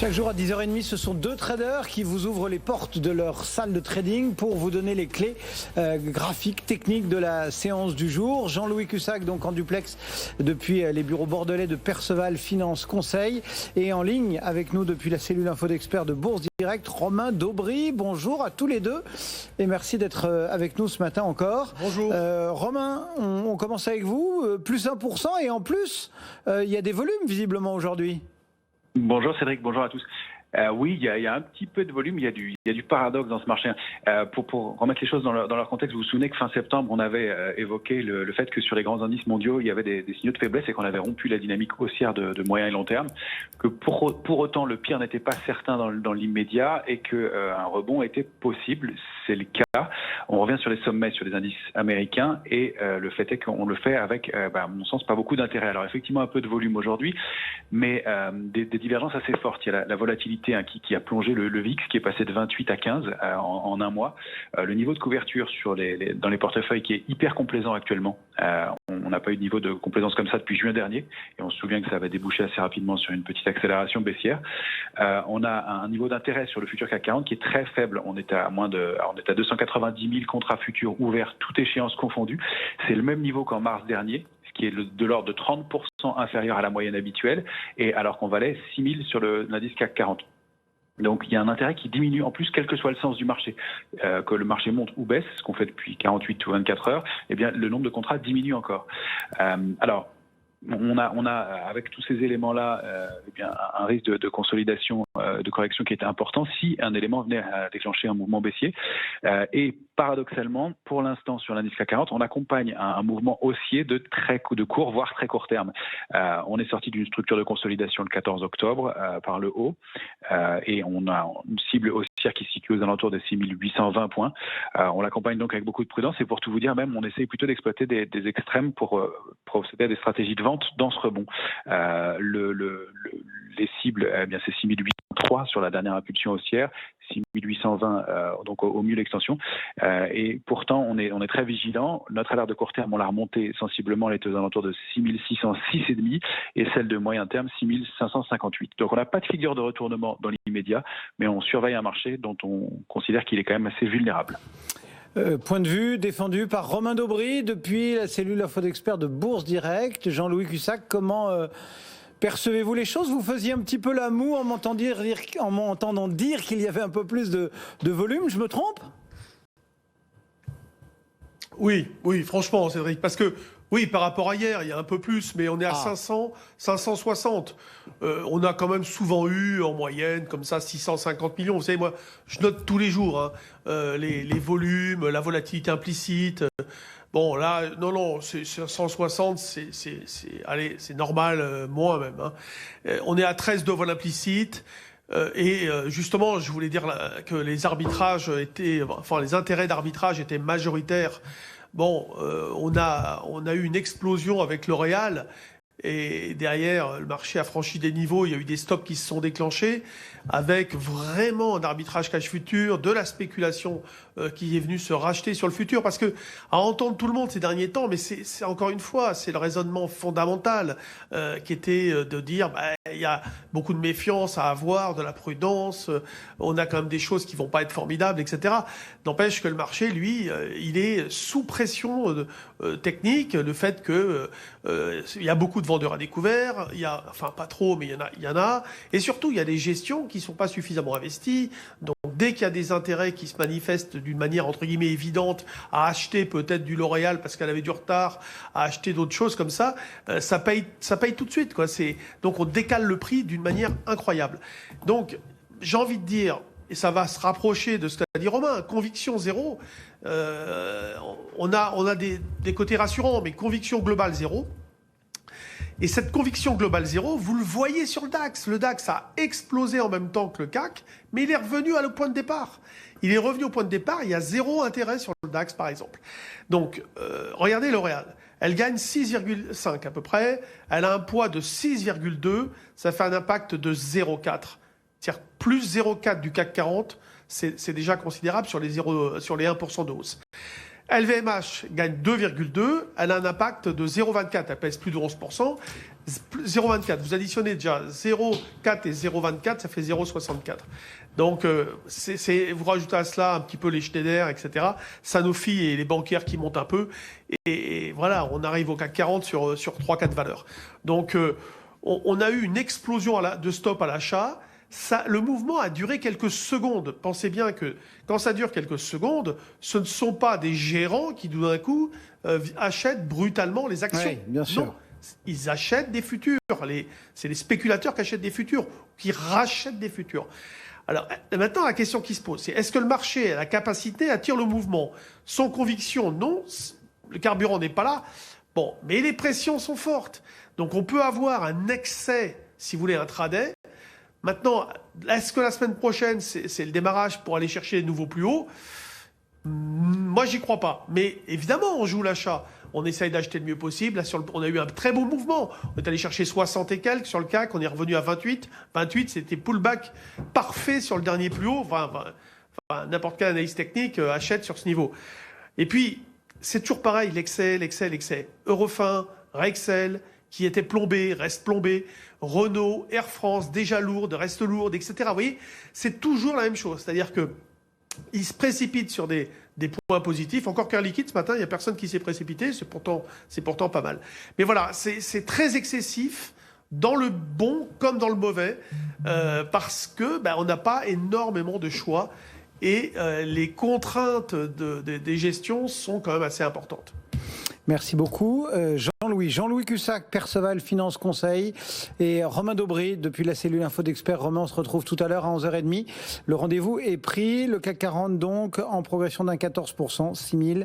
Chaque jour à 10h30, ce sont deux traders qui vous ouvrent les portes de leur salle de trading pour vous donner les clés graphiques, techniques de la séance du jour. Jean-Louis Cussac, donc en duplex depuis les bureaux bordelais de Perceval Finance Conseil, et en ligne avec nous depuis la cellule info d'experts de Bourse Direct, Romain Daubry. Bonjour à tous les deux et merci d'être avec nous ce matin encore. Bonjour. Romain, on commence avec vous, plus 1% et en plus, il y a des volumes visiblement aujourd'hui. Bonjour Cédric, bonjour à tous. Oui, il y a un petit peu de volume, il y a du paradoxe dans ce marché. Pour remettre les choses dans leur contexte, vous vous souvenez que fin septembre, on avait évoqué le fait que sur les grands indices mondiaux, il y avait des signaux de faiblesse et qu'on avait rompu la dynamique haussière de moyen et long terme, que pour autant le pire n'était pas certain dans l'immédiat et qu'un rebond était possible. C'est le cas. On revient sur les sommets, sur les indices américains et le fait est qu'on le fait avec, à mon sens, pas beaucoup d'intérêt. Alors effectivement un peu de volume aujourd'hui, mais des divergences assez fortes. Il y a la volatilité qui a plongé le VIX, qui est passé de 28 à 15 en un mois. Le niveau de couverture dans les portefeuilles qui est hyper complaisant actuellement. On n'a pas eu de niveau de complaisance comme ça depuis juin dernier, et on se souvient que ça avait débouché assez rapidement sur une petite accélération baissière. On a un niveau d'intérêt sur le futur CAC 40 qui est très faible. On est à 290 000 contrats futurs ouverts, toutes échéances confondues. C'est le même niveau qu'en mars dernier, ce qui est de l'ordre de 30% inférieur à la moyenne habituelle, et alors qu'on valait 6 000 sur l'indice CAC 40. Donc il y a un intérêt qui diminue en plus, quel que soit le sens du marché, que le marché monte ou baisse, ce qu'on fait depuis 48 ou 24 heures, eh bien le nombre de contrats diminue encore. Alors on a avec tous ces éléments-là eh bien un risque de consolidation, de correction qui était important si un élément venait à déclencher un mouvement baissier. Et paradoxalement, pour l'instant sur l'indice CAC 40, on accompagne un mouvement haussier de court, voire très court terme. On est sorti d'une structure de consolidation le 14 octobre par le haut, et on a une cible haussière qui se situe aux alentours des 6820 points. On l'accompagne donc avec beaucoup de prudence, et pour tout vous dire, même on essaye plutôt d'exploiter des extrêmes pour procéder à des stratégies de vente dans ce rebond. Les cibles, eh bien c'est 6803 sur la dernière impulsion haussière, 6820 donc au mieux l'extension, et pourtant on est très vigilant. Notre alerte de court terme, on l'a remontée sensiblement, elle est aux alentours de 6606,5, et celle de moyen terme 6558. Donc on n'a pas de figure de retournement dans l'immédiat, mais on surveille un marché dont on considère qu'il est quand même assez vulnérable. Point de vue défendu par Romain Daubry depuis la cellule info d'experts de Bourse Direct. Jean-Louis Cussac, comment percevez-vous les choses? Vous faisiez un petit peu la moue en m'entendant dire qu'il y avait un peu plus de volume, je me trompe? Oui, franchement, Cédric, parce que, oui, par rapport à hier, il y a un peu plus, mais on est à 500, 560. On a quand même souvent eu, en moyenne, comme ça, 650 millions. Vous savez, moi, je note tous les jours les volumes, la volatilité implicite. Bon, là, non, c'est 160, c'est normal, moins même. On est à 13 de vol implicite. Et justement, je voulais dire que les arbitrages les intérêts d'arbitrage étaient majoritaires. Bon, on a eu une explosion avec L'Oréal, et derrière, le marché a franchi des niveaux, il y a eu des stops qui se sont déclenchés, avec vraiment un arbitrage cash futur, de la spéculation qui est venue se racheter sur le futur. Parce que, à entendre tout le monde ces derniers temps, mais c'est encore une fois, c'est le raisonnement fondamental qui était de dire, il y a beaucoup de méfiance à avoir, de la prudence, on a quand même des choses qui vont pas être formidables, etc. N'empêche que le marché, lui, il est sous pression technique, le fait que il y a beaucoup de vendeurs à découvert, enfin pas trop, mais il y en a, et surtout il y a des gestions qui sont pas suffisamment investies. Donc dès qu'il y a des intérêts qui se manifestent d'une manière entre guillemets évidente à acheter peut-être du L'Oréal parce qu'elle avait du retard, à acheter d'autres choses comme ça, ça paye tout de suite, quoi. Donc on décale le prix d'une manière incroyable. Donc j'ai envie de dire, et ça va se rapprocher de ce qu'a dit Romain, conviction zéro. On a des côtés rassurants, mais conviction globale zéro. Et cette conviction globale zéro, vous le voyez sur le DAX. Le DAX a explosé en même temps que le CAC, mais il est revenu au point de départ. Il est revenu au point de départ, il y a zéro intérêt sur le DAX, par exemple. Donc, regardez L'Oréal. Elle gagne 6,5 à peu près. Elle a un poids de 6,2. Ça fait un impact de 0,4. C'est-à-dire plus 0,4 du CAC 40, c'est déjà considérable sur les 1% de hausse. LVMH gagne 2,2, elle a un impact de 0,24, elle pèse plus de 11%. 0,24, vous additionnez déjà 0,4 et 0,24, ça fait 0,64. Donc, vous rajoutez à cela un petit peu les Schneider, etc. Sanofi et les bancaires qui montent un peu. Et voilà, on arrive au CAC 40 sur 3-4 valeurs. Donc, on a eu une explosion de stop à l'achat. Le mouvement a duré quelques secondes. Pensez bien que quand ça dure quelques secondes, ce ne sont pas des gérants qui, d'un coup, achètent brutalement les actions. Oui, bien sûr. Non, ils achètent des futurs. C'est les spéculateurs qui achètent des futurs, qui rachètent des futurs. Alors maintenant, la question qui se pose, c'est est-ce que le marché a la capacité à tirer le mouvement? Sans conviction, non. Le carburant n'est pas là. Bon, mais les pressions sont fortes. Donc on peut avoir un excès, si vous voulez, intraday. Maintenant, est-ce que la semaine prochaine, c'est le démarrage pour aller chercher les nouveaux plus hauts? Moi, j'y crois pas. Mais évidemment, on joue l'achat. On essaye d'acheter le mieux possible. Là, on a eu un très beau mouvement. On est allé chercher 60 et quelques sur le CAC. On est revenu à 28. 28, c'était pullback parfait sur le dernier plus haut. Enfin, n'importe quel analyste technique achète sur ce niveau. Et puis, c'est toujours pareil, l'excès. Eurofin, Rexel, qui était plombé, reste plombé. Renault, Air France, déjà lourde, reste lourde, etc. Vous voyez, c'est toujours la même chose. C'est-à-dire qu'ils se précipitent sur des points positifs. Encore qu'un liquide, ce matin, il n'y a personne qui s'est précipité. C'est pourtant pas mal. Mais voilà, c'est très excessif dans le bon comme dans le mauvais parce que on n'a pas énormément de choix et les contraintes des gestions sont quand même assez importantes. Merci beaucoup. Jean-Louis Cussac, Perceval Finance Conseil et Romain Daubry depuis la cellule Info d'Experts. Romain, on se retrouve tout à l'heure à 11h30. Le rendez-vous est pris. Le CAC 40 donc en progression d'un 14%, 6000.